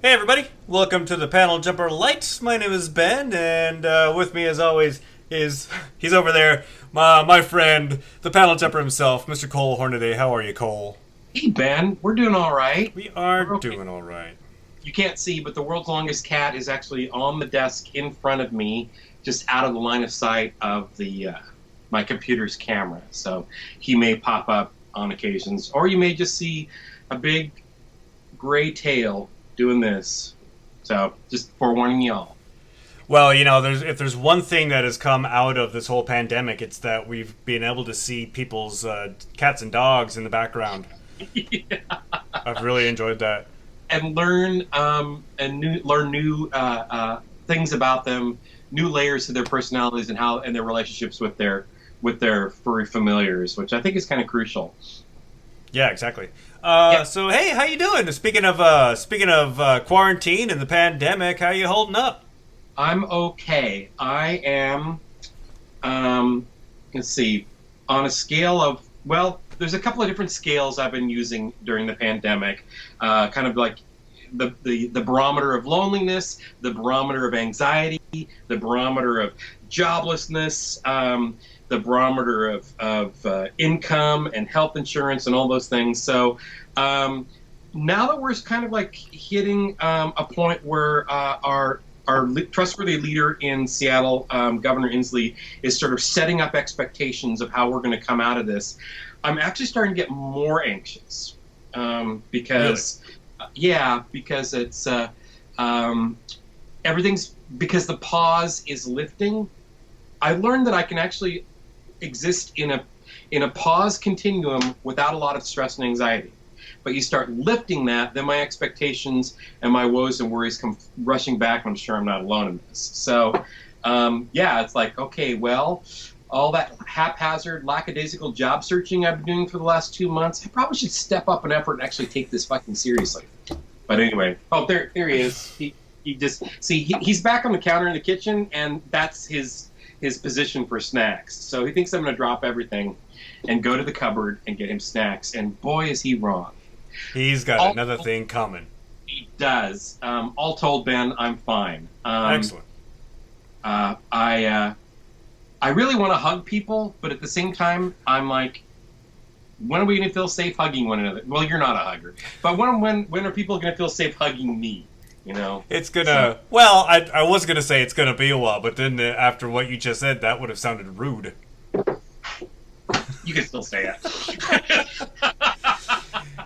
Hey everybody, welcome to the Panel Jumper LITE. My name is Ben, and with me as always is, he's over there, my friend, the Panel Jumper himself, Mr. Cole Hornaday. How are you, Cole? Hey Ben, we're doing all right. We are We're okay. doing alright. You can't see, but the world's longest cat is actually on the desk in front of me, just out of the line of sight of the my computer's camera. So he may pop up on occasions, or you may just see a big gray tail doing this. So just forewarning y'all. Well, if there's one thing that has come out of this whole pandemic, it's that we've been able to see people's cats and dogs in the background. Yeah. I've really enjoyed that. And learn learn new things about them, new layers to their personalities and their relationships with their furry familiars, which I think is kind of crucial. Yeah, exactly. Yeah, So hey, how you doing? Speaking of quarantine and the pandemic, how you holding up? I'm okay. I am. Let's see. On a scale of, well, there's a couple of different scales I've been using during the pandemic, kind of like the barometer of loneliness, the barometer of anxiety, the barometer of joblessness, the barometer of income and health insurance and all those things. So now that we're kind of like hitting a point where our trustworthy leader in Seattle, Governor Inslee, is sort of setting up expectations of how we're going to come out of this. I'm actually starting to get more anxious because, Really? yeah, because it's everything's because the pause is lifting. I learned that I can actually exist in a pause continuum without a lot of stress and anxiety. But you start lifting that, then my expectations and my woes and worries come rushing back. I'm sure I'm not alone in this. So, yeah, it's like, okay, well, all that haphazard, lackadaisical job searching I've been doing for the last 2 months, I probably should step up an effort and actually take this fucking seriously. But anyway, oh, there he is. He just see he's back on the counter in the kitchen, and that's his position for snacks. So he thinks I'm going to drop everything and go to the cupboard and get him snacks. And boy, is he wrong. He's got another thing coming. He does. All told, Ben, I'm fine. Excellent. I really want to hug people, but at the same time, I'm like, when are we going to feel safe hugging one another? Well, you're not a hugger, but when are people going to feel safe hugging me? You know, It's gonna. Well, I was gonna say it's gonna be a while, but then after what you just said, that would have sounded rude. you can still say it.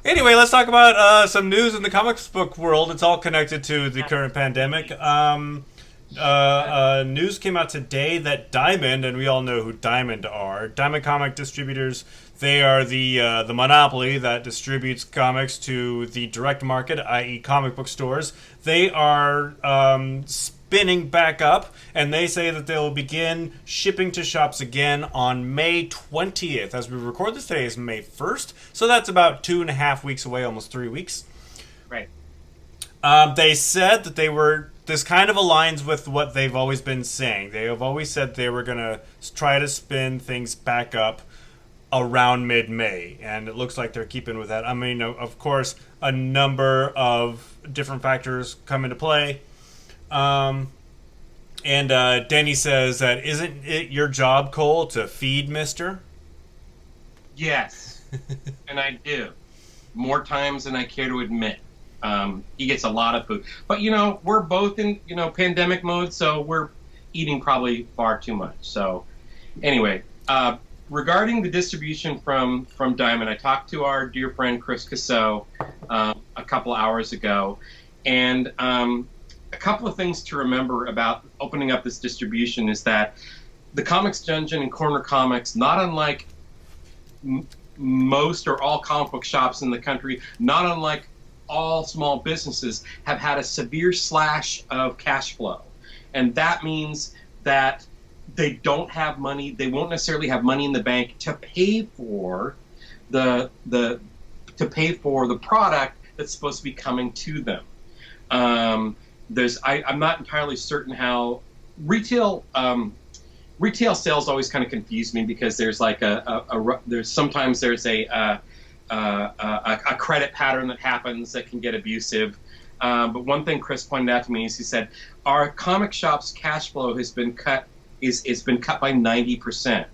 Anyway, let's talk about some news in the comics book world. It's all connected to the current pandemic. News came out today that Diamond, and we all know who Diamond are, Diamond Comic Distributors. They are the monopoly that distributes comics to the direct market, i.e., comic book stores. They are spinning back up, and they say that they will begin shipping to shops again on May 20th. As we record this, today is May 1st, so that's about 2.5 weeks away, almost 3 weeks. Right. They said that they were. This kind of aligns with what they've always been saying. They have always said they were going to try to spin things back up around mid-May, and it looks like they're keeping with that. I mean, of course, a number of different factors come into play. And Denny says that isn't it your job, Cole, to feed Mister? Yes, and I do more times than I care to admit. He gets a lot of food, but we're both in pandemic mode, so we're eating probably far too much. So anyway, regarding the distribution from Diamond, I talked to our dear friend Chris Casso a couple hours ago, and a couple of things to remember about opening up this distribution is that the Comics Dungeon and Corner Comics, not unlike most or all comic book shops in the country, not unlike all small businesses, have had a severe slash of cash flow. And that means that they don't have money, they won't necessarily have money in the bank to pay for the product that's supposed to be coming to them. I'm not entirely certain how retail sales always kind of confuse me, because there's like there's sometimes a credit pattern that happens that can get abusive. But one thing Chris pointed out to me is he said our comic shop's cash flow has been cut it's been cut by 90%,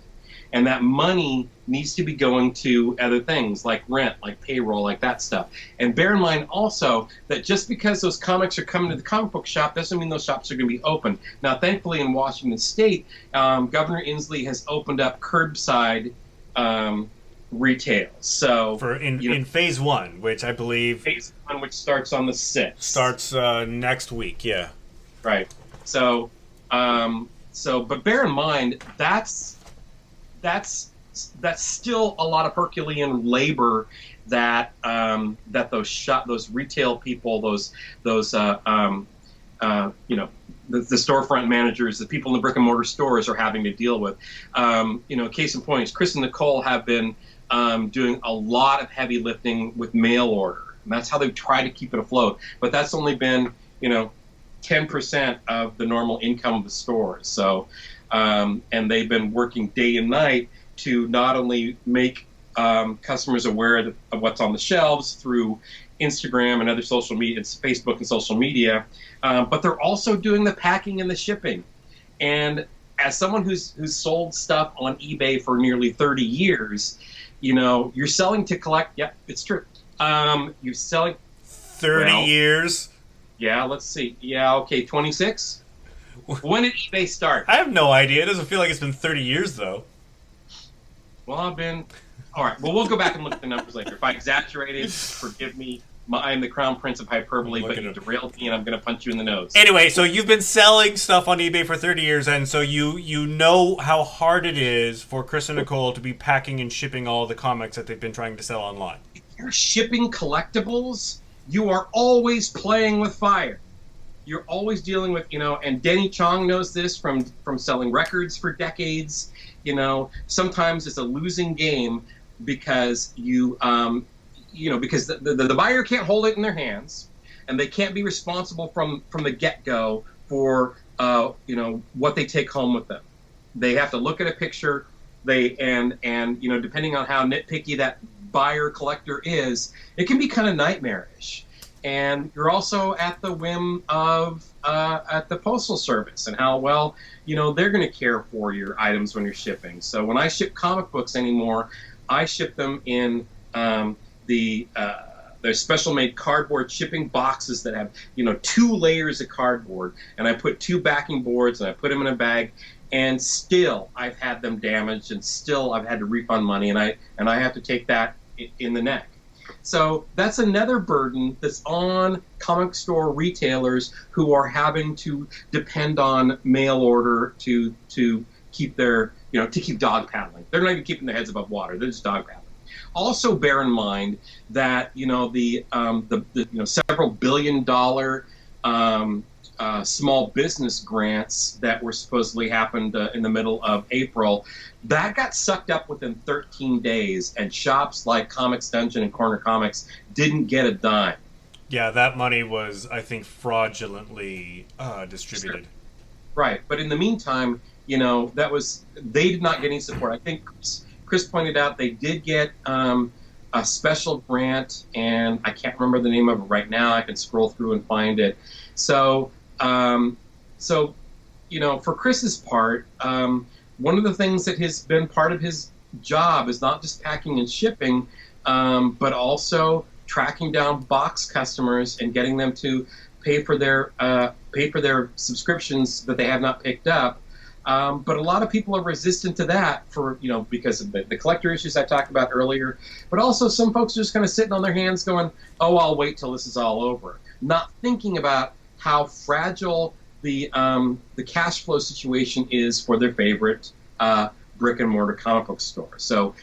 and that money needs to be going to other things like rent, like payroll, like that stuff. And bear in mind also that just because those comics are coming to the comic book shop doesn't mean those shops are going to be open. Now, thankfully, in Washington State, Governor Inslee has opened up curbside retail. So in phase 1, which I believe phase 1, which starts on the 6th, starts next week. Yeah, right. So, but bear in mind that's still a lot of Herculean labor that those retail people, those the storefront managers, the people in the brick and mortar stores are having to deal with. Case in point is Chris and Nicole have been doing a lot of heavy lifting with mail order, and that's how they've tried to keep it afloat. But that's only been 10% of the normal income of the stores. So, and they've been working day and night to not only make customers aware of what's on the shelves through Instagram and other social media, Facebook and social media, but they're also doing the packing and the shipping. And as someone who's sold stuff on eBay for nearly 30 years, you're selling to collect. Yep, it's true. You're selling 30 years. Yeah, let's see. Yeah, okay, 26. When did eBay start? I have no idea. It doesn't feel like it's been 30 years though. Well, all right. Well, we'll go back and look at the numbers later. If I exaggerated, forgive me. I'm the crown prince of hyperbole, but you derailed me, and I'm going to punch you in the nose. Anyway, so you've been selling stuff on eBay for 30 years, and so you know how hard it is for Chris and Nicole to be packing and shipping all the comics that they've been trying to sell online. If you're shipping collectibles, you are always playing with fire. You're always dealing with, and Denny Chong knows this from selling records for decades. Sometimes it's a losing game because because the buyer can't hold it in their hands, and they can't be responsible from the get-go for what they take home with them. They have to look at a picture. Depending on how nitpicky that buyer collector is, it can be kind of nightmarish. And you're also at the whim of at the postal service and how well they're going to care for your items when you're shipping. So when I ship comic books anymore, I ship them in they're special made cardboard shipping boxes that have 2 layers of cardboard, and I put 2 backing boards and I put them in a bag, and still I've had them damaged, and still I've had to refund money, and I have to take that in the neck. So that's another burden that's on comic store retailers who are having to depend on mail order to keep their to keep dog paddling. They're not even keeping their heads above water. They're just dog paddling. Also, bear in mind that the several $billion small business grants that were supposedly happened in the middle of April, that got sucked up within 13 days, and shops like Comics Dungeon and Corner Comics didn't get a dime. Yeah, that money was, I think, fraudulently distributed. Sure. Right, but in the meantime, they did not get any support. I think Chris pointed out they did get a special grant, and I can't remember the name of it right now. I can scroll through and find it. So, for Chris's part, one of the things that has been part of his job is not just packing and shipping, but also tracking down box customers and getting them to pay for their subscriptions that they have not picked up. But a lot of people are resistant to that because of the collector issues I talked about earlier. But also some folks are just kind of sitting on their hands going, oh, I'll wait till this is all over. Not thinking about how fragile the cash flow situation is for their favorite brick and mortar comic book store. So,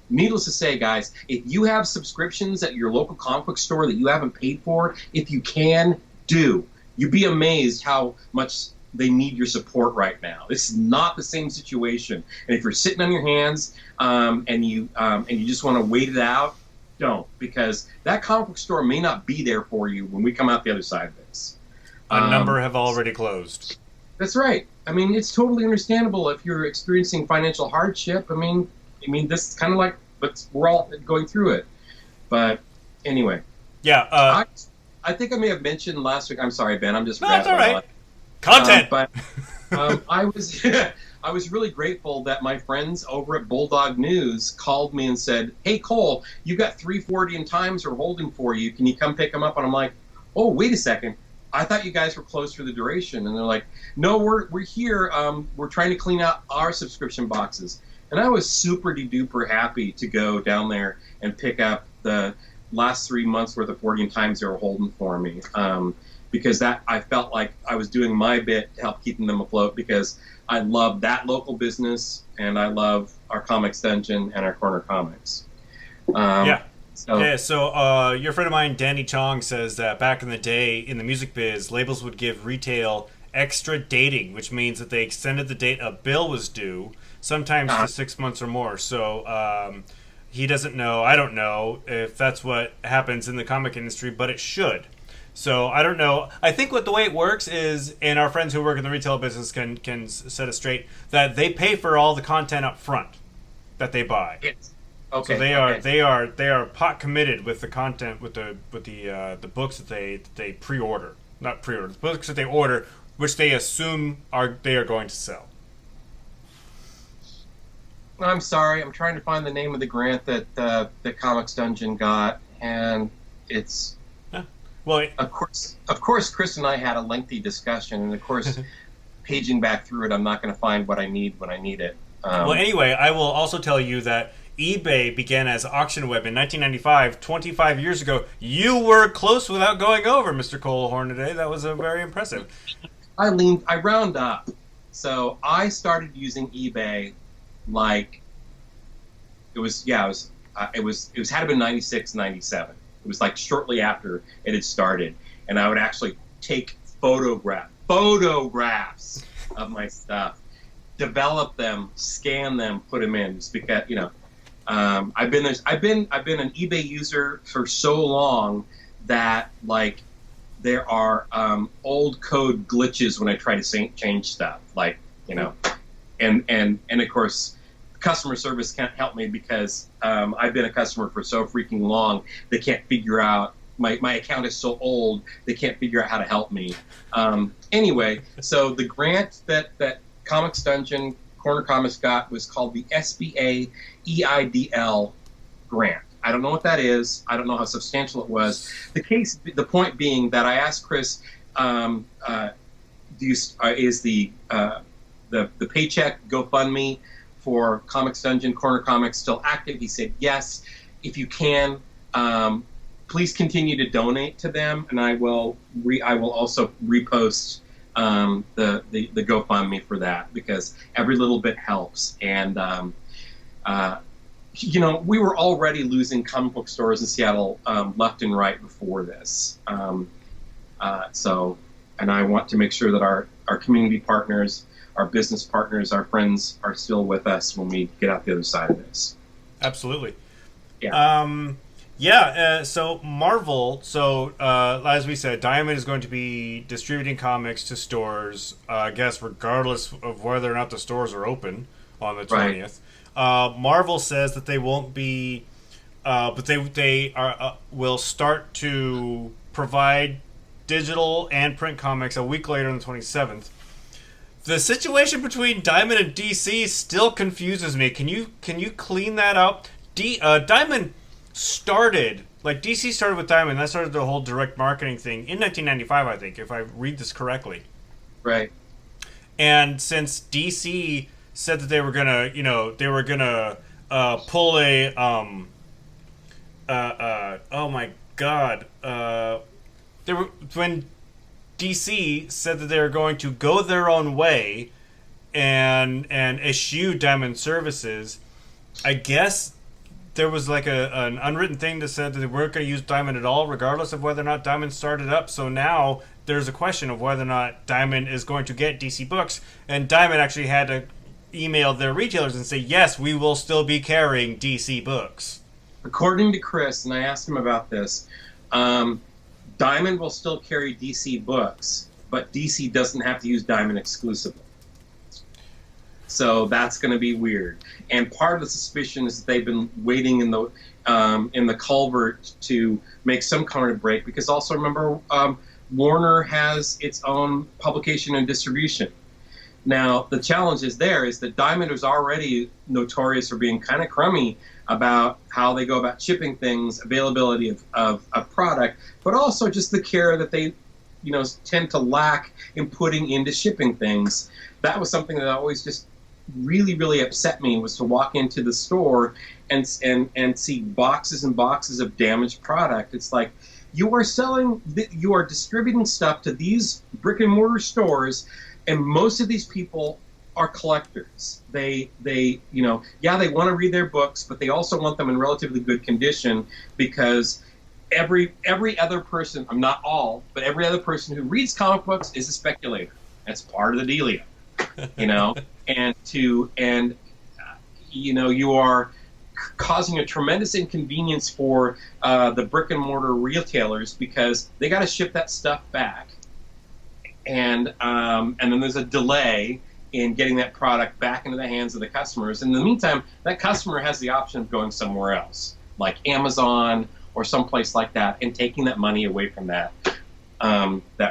needless to say, guys, if you have subscriptions at your local comic book store that you haven't paid for, if you can, you'd be amazed how much they need your support right now. This is not the same situation. And if you're sitting on your hands and you just want to wait it out, don't, because that comic book store may not be there for you when we come out the other side of this. A number have already closed. That's right. I mean, it's totally understandable if you're experiencing financial hardship. I mean, this is kind of like, but we're all going through it. But anyway. Yeah. I think I may have mentioned last week. I'm sorry, Ben. I'm just No, it's all rattling right. on. Content. But I was I was really grateful that my friends over at Bulldog News called me and said, "Hey Cole, you got 340 in times we're holding for you. Can you come pick them up?" And I'm like, "Oh, wait a second. I thought you guys were closed for the duration." And they're like, "No, we're here. We're trying to clean out our subscription boxes." And I was super duper happy to go down there and pick up the last 3 months worth of 40 in times they were holding for me. Because that I felt like I was doing my bit to help keeping them afloat, because I love that local business and I love our Comics Dungeon and our Corner Comics. Yeah. So Yeah, so your friend of mine, Danny Chong, says that back in the day in the music biz, labels would give retail extra dating, which means that they extended the date a bill was due, sometimes to 6 months or more. So he doesn't know, I don't know if that's what happens in the comic industry, but it should. So I don't know. I think what the way it works is, and our friends who work in the retail business can set it straight, that they pay for all the content up front that they buy. it's okay. So Okay. they are pot committed with the content, with the books that they pre-order, not pre-order, the books that they order, which they assume they are going to sell. I'm sorry. I'm trying to find the name of the grant that the Comics Dungeon got, and it's Yeah. Well, of course, Chris and I had a lengthy discussion, and of course, paging back through it, I'm not going to find what I need when I need it. well, anyway, I will also tell you that eBay began as auction web in 1995, 25 years ago. You were close without going over, Mr. Cole Hornaday. That was very impressive. I round up. So I started using eBay like it was had to been 96, 97. It was like shortly after it had started, and I would actually take photographs of my stuff, develop them, scan them, put them in, just because I've been an eBay user for so long that like there are old code glitches when I try to change stuff, like and of course customer service can't help me because I've been a customer for so freaking long. They can't figure out my account is so old. They can't figure out how to help me. Anyway, so the grant that Comics Dungeon Corner Comics got was called the SBA EIDL grant. I don't know what that is. I don't know how substantial it was. The point being that I asked Chris, is the paycheck GoFundMe for Comics Dungeon Corner Comics still active? He said yes. If you can, please continue to donate to them, and I will also repost the GoFundMe for that, because every little bit helps. And we were already losing comic book stores in Seattle left and right before this. And I want to make sure that our community partners, our business partners, our friends are still with us when we get out the other side of this. Absolutely. Yeah. So Marvel. So as we said, Diamond is going to be distributing comics to stores. I guess regardless of whether or not the stores are open on the 20th. Right. Marvel says that they won't be, but they will start to provide digital and print comics a week later on the 27th. The situation between Diamond and DC still confuses me. Can you clean that up? Diamond started, like DC started with Diamond. That started the whole direct marketing thing in 1995, I think, if I read this correctly. Right. And since DC said that they were gonna, pull a, oh my God, when DC said that they were going to go their own way and eschew Diamond services, I guess there was like an unwritten thing that said that they weren't going to use Diamond at all, regardless of whether or not Diamond started up. So now there's a question of whether or not Diamond is going to get DC books, and Diamond actually had to email their retailers and say, yes, we will still be carrying DC books. According to Chris, and I asked him about this, Diamond will still carry DC books, but DC doesn't have to use Diamond exclusively. So that's going to be weird. And part of the suspicion is that they've been waiting in the culvert to make some kind of break, because also remember, Warner has its own publication and distribution. Now, the challenge is that Diamond is already notorious for being kind of crummy about how they go about shipping things, availability of product, but also just the care that they, tend to lack in putting into shipping things. That was something that always just really, really upset me, was to walk into the store and see boxes and boxes of damaged product. It's like, you are distributing stuff to these brick and mortar stores, and most of these people are collectors. They they want to read their books, but they also want them in relatively good condition, because every other person, not all, but every other person who reads comic books is a speculator. That's part of the dealio, you are causing a tremendous inconvenience for the brick and mortar retailers, because they got to ship that stuff back, and then there's a delay in getting that product back into the hands of the customers. In the meantime, that customer has the option of going somewhere else, like Amazon or someplace like that, and taking that money away from that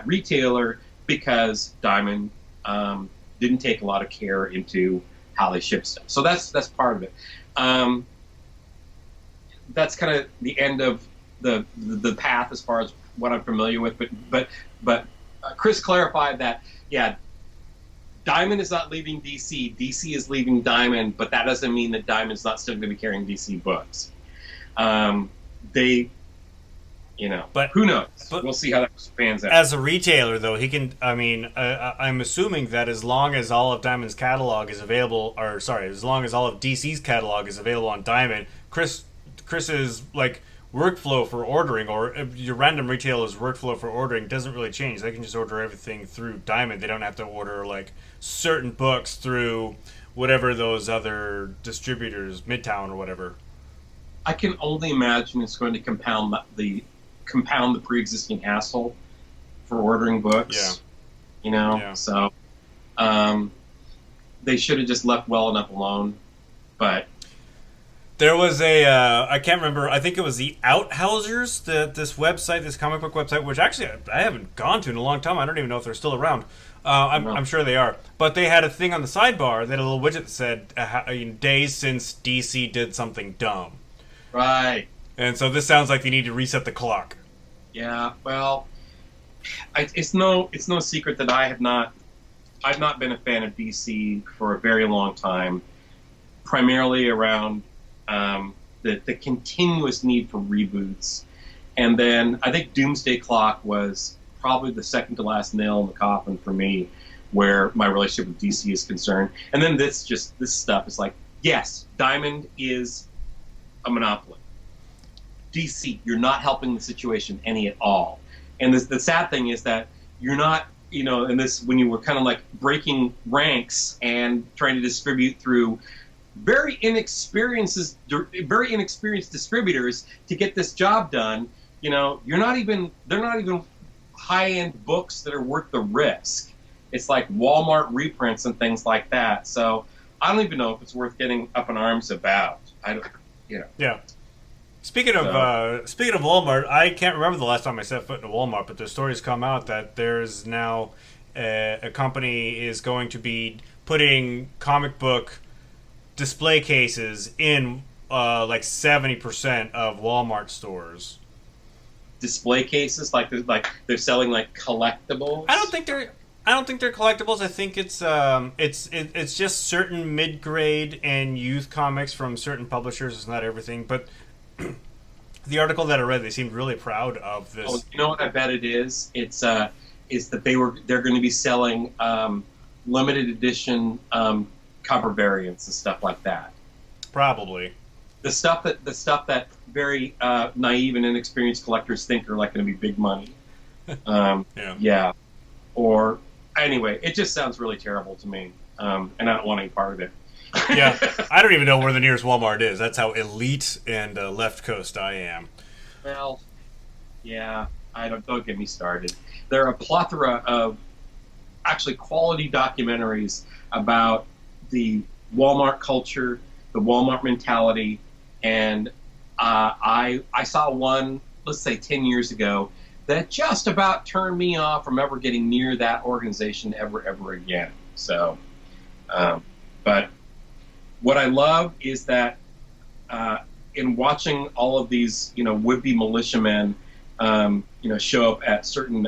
retailer, because Diamond didn't take a lot of care into how they ship stuff. So that's part of it. That's kind of the end of the path as far as what I'm familiar with. But Chris clarified that, yeah, Diamond is not leaving DC. DC is leaving Diamond, but that doesn't mean that Diamond's not still going to be carrying DC books. But who knows? But we'll see how that pans out. As a retailer, though, he can. I'm assuming that as long as all of Diamond's catalog is available, as long as all of DC's catalog is available on Diamond, Chris's workflow for ordering, or your random retailer's workflow for ordering, doesn't really change. They can just order everything through Diamond. They don't have to order certain books through whatever those other distributors, Midtown or whatever. I can only imagine it's going to compound the pre-existing hassle for ordering books. Yeah. So they should have just left well enough alone. But there was I can't remember, I think it was the Outhousers, this website, this comic book website, which actually I haven't gone to in a long time. I don't even know if they're still around. I'm sure they are. But they had a thing on the sidebar, they had a little widget that said, days since DC did something dumb. Right. And so this sounds like they need to reset the clock. Yeah, well, it's no secret that I've not been a fan of DC for a very long time, primarily around the continuous need for reboots. And then I think Doomsday Clock was probably the second to last nail in the coffin for me, where my relationship with DC is concerned. And then this stuff is like, yes, Diamond is a monopoly. DC, you're not helping the situation any at all. And the sad thing is that you're not, and this, when you were kind of breaking ranks and trying to distribute through very inexperienced distributors to get this job done, they're not even high-end books that are worth the risk. It's like Walmart reprints and things like that. So I don't even know if it's worth getting up in arms about. Yeah. Speaking of Walmart, I can't remember the last time I set foot in a Walmart, but the stories come out that there's now a company is going to be putting comic book display cases in 70% of Walmart stores. Display cases, they're selling collectibles. I don't think they're collectibles. I think it's just certain mid-grade and youth comics from certain publishers. It's not everything, but the article that I read, they seemed really proud of this. Oh, you know what I bet it is? It's that they're going to be selling limited edition cover variants and stuff like that. Probably. The stuff that very naive and inexperienced collectors think are going to be big money. Yeah. Or anyway, it just sounds really terrible to me, and I don't want any part of it. Yeah, I don't even know where the nearest Walmart is. That's how elite and left coast I am. Well, yeah, don't get me started. There are a plethora of actually quality documentaries about the Walmart culture, the Walmart mentality, and I saw one, let's say 10 years ago, that just about turned me off from ever getting near that organization ever again. So, but what I love is that in watching all of these, would-be militiamen, show up at certain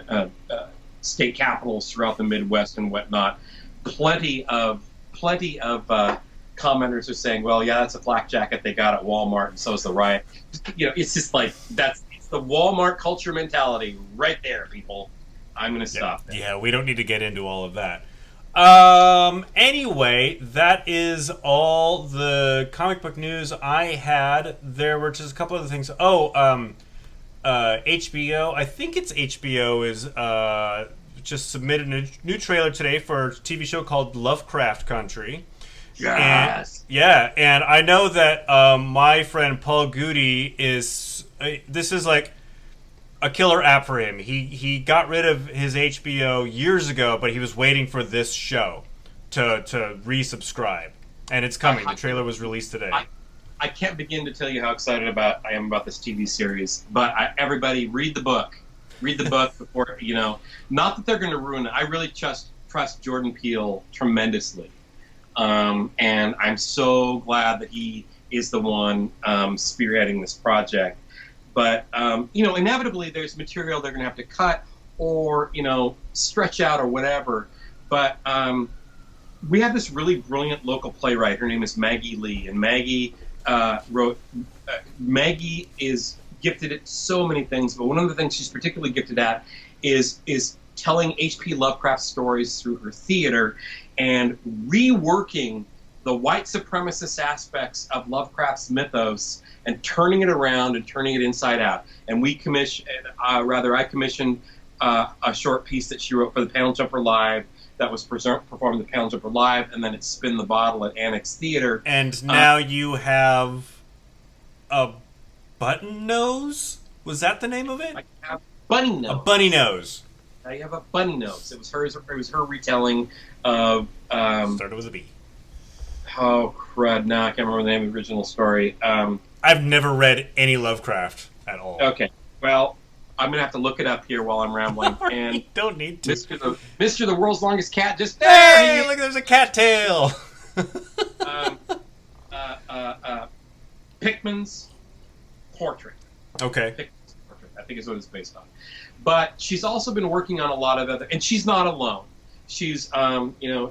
state capitals throughout the Midwest and whatnot, plenty of commenters are saying, well, yeah, that's a flak jacket they got at Walmart, and so is the riot. It's just like it's the Walmart culture mentality right there, people. I'm going to stop there. Yeah, we don't need to get into all of that. Anyway, that is all the comic book news I had. There were just a couple other things. HBO, I think it's HBO, is just submitted a new trailer today for a TV show called Lovecraft Country. Yes. And I know that my friend Paul Goody is... this is like a killer app for him. He got rid of his HBO years ago, but he was waiting for this show to resubscribe. And it's coming. The trailer was released today. I can't begin to tell you how excited I am about this TV series. But everybody, read the book. Read the book before, Not that they're going to ruin it. I really trust Jordan Peele tremendously. And I'm so glad that he is the one spearheading this project. But, inevitably there's material they're going to have to cut or, stretch out or whatever. But we have this really brilliant local playwright. Her name is Maggie Lee. And Maggie Maggie is gifted at so many things. But one of the things she's particularly gifted at is telling H.P. Lovecraft stories through her theater and reworking the white supremacist aspects of Lovecraft's mythos and turning it around and turning it inside out. And I commissioned a short piece that she wrote for the Panel Jumper Live that was performed at the Panel Jumper Live, and then it's Spin the Bottle at Annex Theater. And now you have a button nose? Was that the name of it? I have Bunny Nose. A bunny nose. I have a bunny nose. It was her retelling of started with a B. Oh crud! Now I can't remember the name of the original story. I've never read any Lovecraft at all. Okay, well, I'm gonna have to look it up here while I'm rambling. And you don't need to. Mr. the World's Longest Cat, just hey, there. Look, there's a cat tail. Pickman's Portrait. Okay. Pickman's Portrait, I think is what it's based on. But she's also been working on a lot of other, and she's not alone. She's,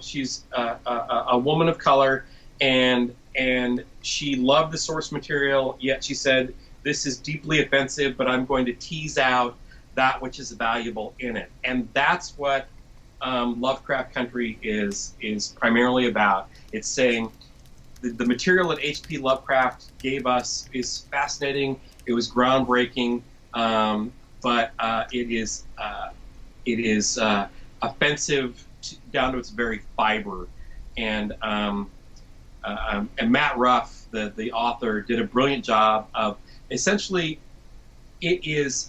she's a woman of color, and she loved the source material. Yet she said, "This is deeply offensive, but I'm going to tease out that which is valuable in it." And that's what Lovecraft Country is primarily about. It's saying the material that H.P. Lovecraft gave us is fascinating. It was groundbreaking, but it is offensive down to its very fiber. And Matt Ruff, the author, did a brilliant job of essentially, it is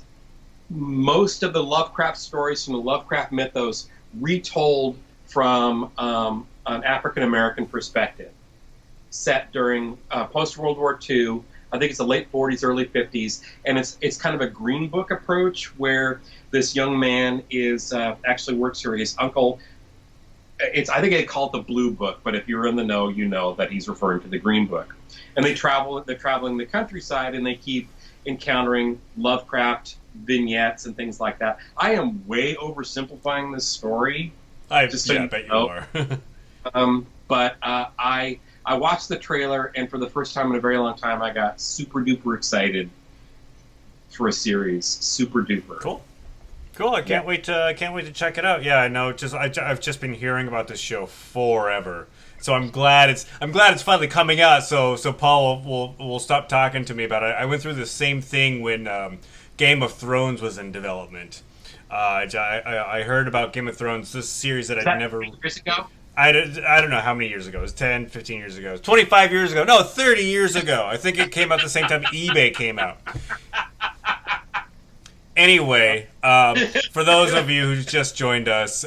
most of the Lovecraft stories from the Lovecraft mythos retold from an African American perspective, set during post-World War II. I think it's the late 40s, early 50s, and it's kind of a Green Book approach where this young man is actually works for his uncle. I think they call it the Blue Book, but if you're in the know, you know that he's referring to the Green Book. And they're traveling the countryside, and they keep encountering Lovecraft vignettes and things like that. I am way oversimplifying this story. I bet you are. But I watched the trailer, and for the first time in a very long time, I got super duper excited for a series. Super duper. Cool. I can't wait to check it out. Yeah, I know. I've just been hearing about this show forever. So I'm glad it's finally coming out. So Paul will stop talking to me about it. I went through the same thing when Game of Thrones was in development. I heard about Game of Thrones, this series that I'd never. Years ago. I don't know how many years ago. It was 10, 15 years ago. 25 years ago. No, 30 years ago. I think it came out the same time eBay came out. Anyway, for those of you who just joined us,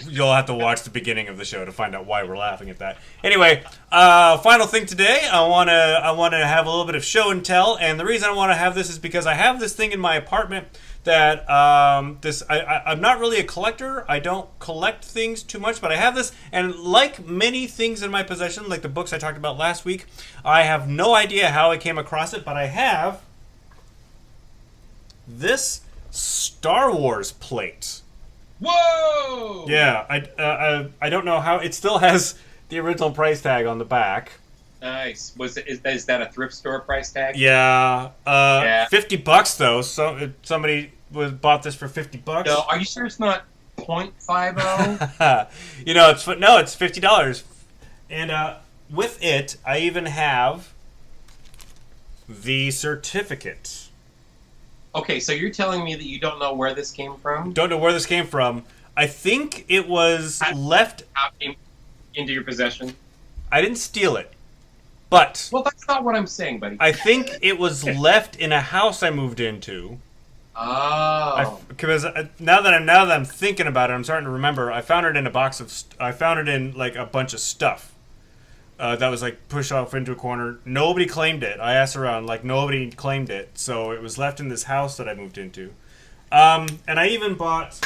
you'll have to watch the beginning of the show to find out why we're laughing at that. Anyway, final thing today, I wanna have a little bit of show and tell, and the reason I want to have this is because I have this thing in my apartment that I'm not really a collector. I don't collect things too much, but I have this, and like many things in my possession, like the books I talked about last week, I have no idea how I came across it, but I have this Star Wars plate. Whoa! Yeah, I don't know how it still has the original price tag on the back. Nice. Is that a thrift store price tag? Yeah, Yeah. $50 though. So somebody bought this for $50. No, are you sure it's not .50? It's $50, and with it, I even have the certificate. Okay, so you're telling me that you don't know where this came from? Don't know where this came from. I think it was left. How it came into your possession? I didn't steal it, but Well, that's not what I'm saying, buddy. I think it was left in a house I moved into. Oh. Because now that I'm thinking about it, I'm starting to remember. I found it in a box of. I found it in like a bunch of stuff. That was like pushed off into a corner. Nobody claimed it. I asked around, like nobody claimed it. So it was left in this house that I moved into. And I even bought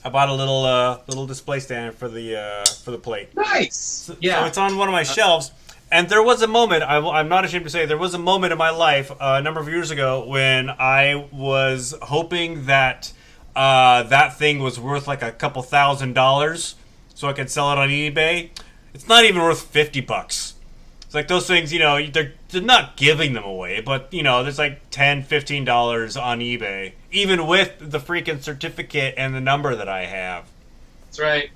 a little display stand for the plate. Nice. Yeah. So it's on one of my shelves. And there was a moment, I'm not ashamed to say, there was a moment in my life a number of years ago when I was hoping that that thing was worth like a couple $1,000 so I could sell it on eBay. It's not even worth $50. It's like those things, they're not giving them away, but, there's like $10, $15 on eBay, even with the freaking certificate and the number that I have. That's right.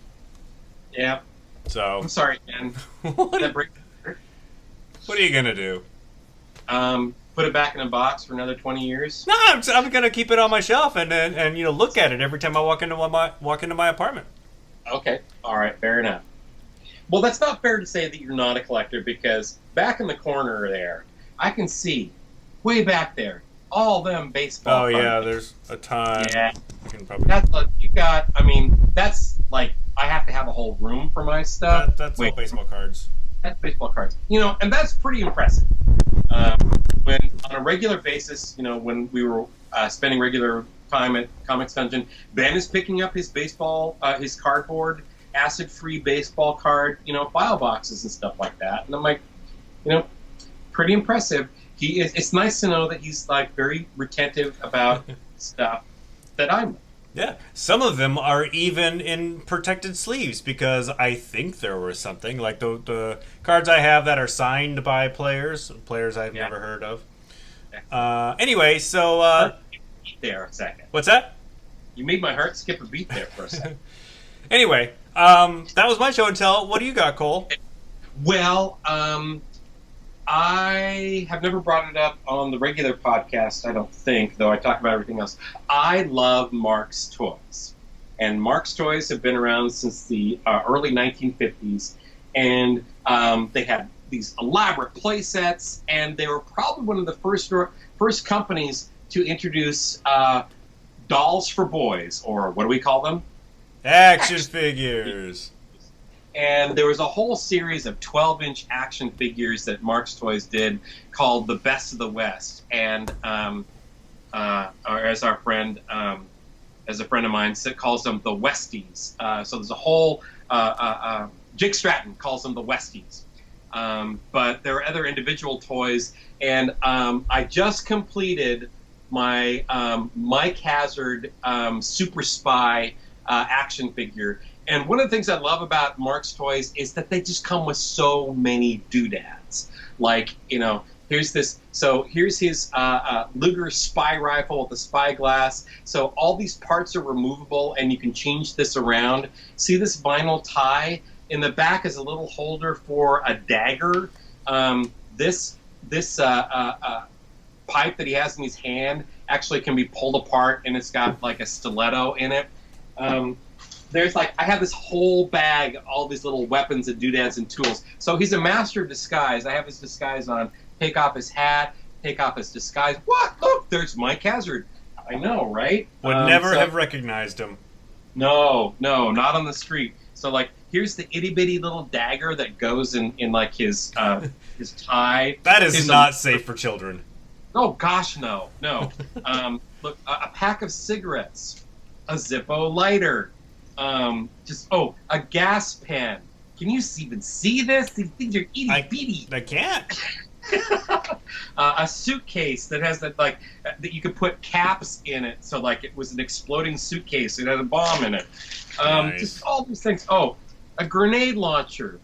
Yeah. So. I'm sorry, man. What are you going to do? Put it back in a box for another 20 years? No, I'm going to keep it on my shelf and look at it every time I walk into my apartment. Okay. All right. Fair enough. Well, that's not fair to say that you're not a collector, because back in the corner there, I can see, way back there, all them baseball cards. Yeah, there's a ton. Yeah. I can probably... That's that's like, I have to have a whole room for my stuff. That's all baseball cards. That's baseball cards. And that's pretty impressive. When, on a regular basis, when we were spending regular time at Comics Dungeon, Ben is picking up his baseball, his cardboard, acid-free baseball card, file boxes and stuff like that. And I'm like, pretty impressive. He is. It's nice to know that he's like very retentive about stuff that I'm. Yeah, some of them are even in protected sleeves because I think there was something like the cards I have that are signed by players I've never heard of. Anyway, so there a second. What's that? You made my heart skip a beat there for a second. Anyway, that was my show and tell. What do you got, Cole? Well, I have never brought it up on the regular podcast, I don't think, though I talk about everything else. I love Mark's Toys. And Mark's Toys have been around since the early 1950s. And they had these elaborate play sets, and they were probably one of the first companies to introduce dolls for boys, or what do we call them? Action figures. And there was a whole series of 12-inch action figures that Mark's Toys did called The Best of the West. And or as a friend of mine calls them the Westies. So there's a whole, Jake Stratton calls them the Westies. But there are other individual toys. And I just completed my Mike Hazard Super Spy action figure. And one of the things I love about Mark's Toys is that they just come with so many doodads. Like, here's this. So here's his Luger spy rifle with the spyglass. So all these parts are removable, and you can change this around. See this vinyl tie? In the back is a little holder for a dagger. This pipe that he has in his hand actually can be pulled apart, and it's got like a stiletto in it. I have this whole bag, all these little weapons and doodads and tools. So he's a master of disguise. I have his disguise on. Take off his hat, take off his disguise. What? Look, there's Mike Hazard. I know, right? Would never have recognized him. No, not on the street. So like, here's the itty bitty little dagger that goes in like his tie. That is not safe for children. Oh gosh, no. Look, a pack of cigarettes, a Zippo lighter, a gas pen. Can you even see this? These things are itty bitty. I can't. A suitcase that has that you could put caps in it, so like it was an exploding suitcase. It had a bomb in it. Nice. Just all these things. Oh, a grenade launcher.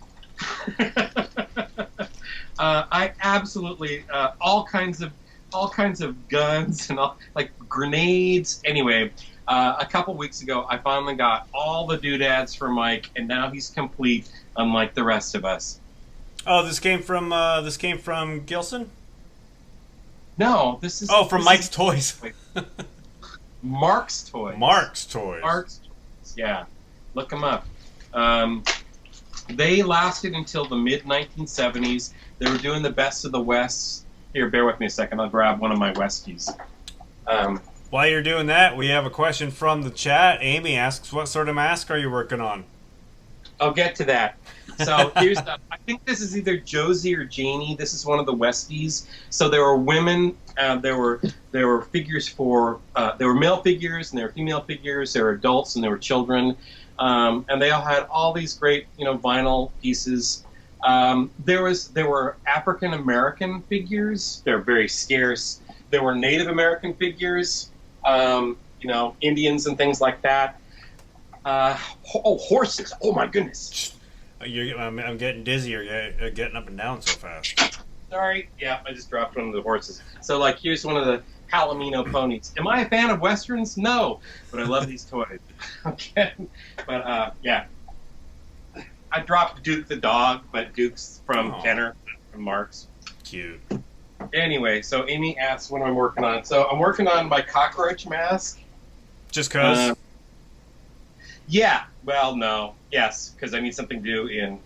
I absolutely all kinds of guns and all, like grenades. Anyway, a couple weeks ago, I finally got all the doodads for Mike, and now he's complete, unlike the rest of us. Oh, this came from Gilson? No, this is from Mike's Toys. Mark's Toys. Mark's Toys. Mark's Toys. Yeah, look them up. They lasted until the mid 1970s. They were doing the best of the West. Here, bear with me a second. I'll grab one of my Westies. While you're doing that, we have a question from the chat. Amy asks, "What sort of mask are you working on?" I'll get to that. So here's I think this is either Josie or Janie. This is one of the Westies. So there were women. There were figures for. There were male figures and there were female figures. There were adults and there were children, and they all had all these great vinyl pieces. There were African American figures. They're very scarce. There were Native American figures. Indians and things like that. Horses! Oh my goodness! I'm getting dizzy. You're getting up and down so fast. Sorry. Yeah, I just dropped one of the horses. So, like, here's one of the Palomino ponies. Am I a fan of Westerns? No, but I love these toys. Okay, but yeah. I dropped Duke the dog, but Duke's from Kenner, from Mark's. Cute. Anyway, so Amy asks what I'm working on. So I'm working on my cockroach mask. Just cause? Yeah. Well, no. Yes, because I need something to do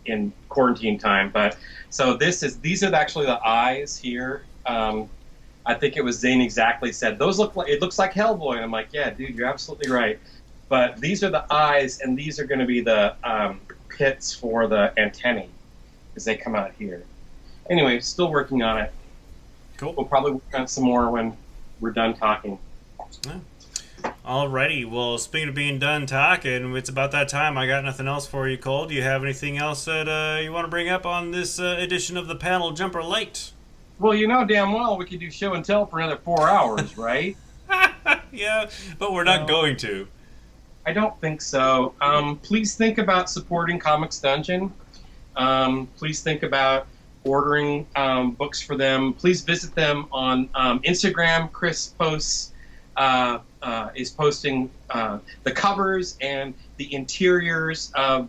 in quarantine time. But so these are actually the eyes here. I think it was Zane exactly said it looks like Hellboy. And I'm like, yeah, dude, you're absolutely right. But these are the eyes, and these are going to be the pits for the antennae as they come out here. Anyway, still working on it. Cool. We'll probably work on some more when we're done talking. Yeah. Alrighty, well, speaking of being done talking, it's about that time. I got nothing else for you, Cole. Do you have anything else that you want to bring up on this edition of the Panel Jumper LITE? Well, you know damn well we could do show and tell for another 4 hours, right? Yeah, but we're not going to. I don't think so. Please think about supporting Comics Dungeon. Please think about ordering books for them. Please visit them on Instagram. Chris is posting the covers and the interiors of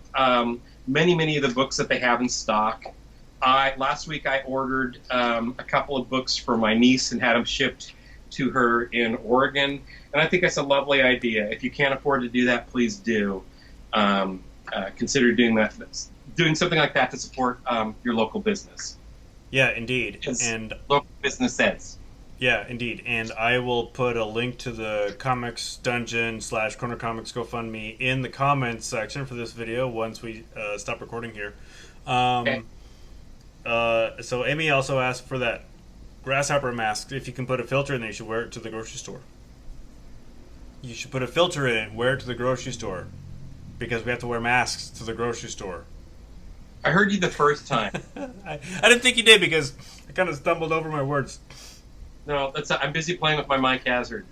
many of the books that they have in stock. Last week I ordered a couple of books for my niece and had them shipped to her in Oregon, and I think that's a lovely idea. If you can't afford to do that, please do. Consider doing something like that to support your local business. Yeah, indeed. And local business says. Yeah, indeed. And I will put a link to the Comics Dungeon / Corner Comics GoFundMe in the comments section for this video once we stop recording here. Okay. So Amy also asked for that grasshopper mask. If you can put a filter in there, you should wear it to the grocery store. You should put a filter in it and wear it to the grocery store. Because we have to wear masks to the grocery store. I heard you the first time. I didn't think you did because I kind of stumbled over my words. No, I'm busy playing with my Mike Hazard.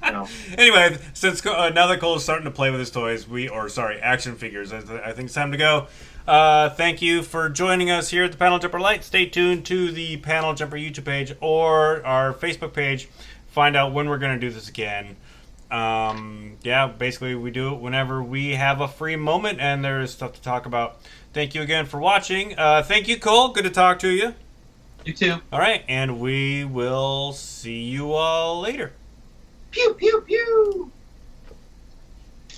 No. Anyway, since now that Cole is starting to play with his toys, action figures, I think it's time to go. Thank you for joining us here at the Panel Jumper LITE. Stay tuned to the Panel Jumper YouTube page or our Facebook page. Find out when we're going to do this again. Yeah, basically we do it whenever we have a free moment and there's stuff to talk about. Thank you again for watching. Thank you, Cole. Good to talk to you. You too. All right, and we will see you all later. Pew, pew, pew.